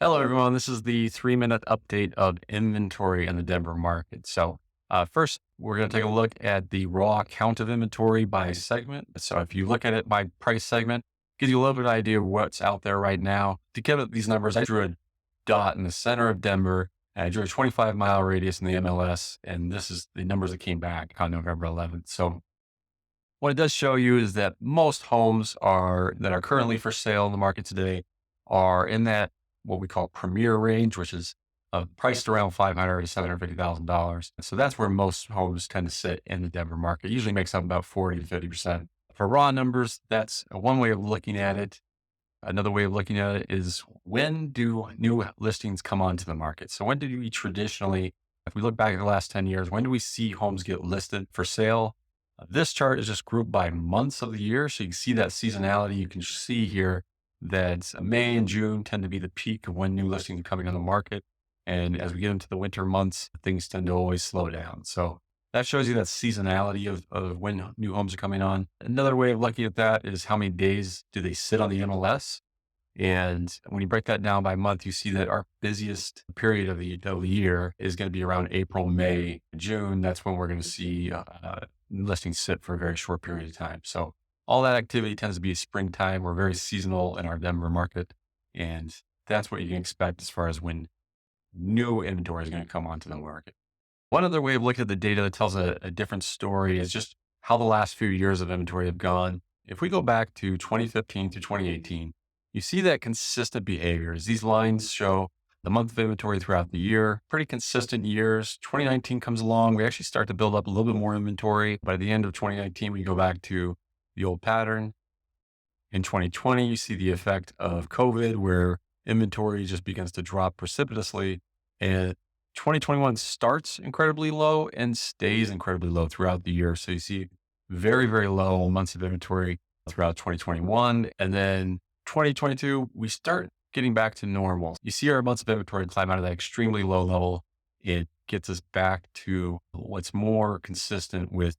Hello, everyone. This is the 3-minute update of inventory in the Denver market. First, we're going to take a look at the raw count of inventory by segment. So, if you look at it by price segment, gives you a little bit of idea of what's out there right now. To get at these numbers, I drew a dot in the center of Denver, and I drew a 25-mile radius in the MLS, and this is the numbers that came back on November 11th. So, what it does show you is that most homes that are currently for sale in the market today are in that what we call premier range, which is priced around $500 to $750,000. So that's where most homes tend to sit in the Denver market. Usually makes up about 40 to 50%. For raw numbers, that's one way of looking at it. Another way of looking at it is, when do new listings come onto the market? So when do we traditionally, if we look back at the last 10 years, when do we see homes get listed for sale? This chart is just grouped by months of the year. So you can see that seasonality. You can see here that May and June tend to be the peak of when new listings are coming on the market. And as we get into the winter months, things tend to always slow down. So that shows you that seasonality of when new homes are coming on. Another way of looking at that is, how many days do they sit on the MLS? And when you break that down by month, you see that our busiest period of the year is going to be around April, May, June. That's when we're going to see listings sit for a very short period of time. So all that activity tends to be springtime. We're very seasonal in our Denver market. And that's what you can expect as far as when new inventory is going to come onto the market. One other way of looking at the data that tells a different story is just how the last few years of inventory have gone. If we go back to 2015 to 2018, you see that consistent behavior. As these lines show the month of inventory throughout the year, pretty consistent years. 2019 comes along, we actually start to build up a little bit more inventory. By the end of 2019, we go back to the old pattern. In 2020, you see the effect of COVID, where inventory just begins to drop precipitously. And 2021 starts incredibly low and stays incredibly low throughout the year. So you see very, very low months of inventory throughout 2021. And then 2022, we start getting back to normal. You see our months of inventory climb out of that extremely low level. It gets us back to what's more consistent with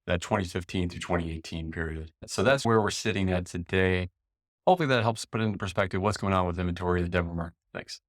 that 2015 to 2018 period. So that's where we're sitting at today. Hopefully that helps put into perspective what's going on with inventory in the Denver market. Thanks.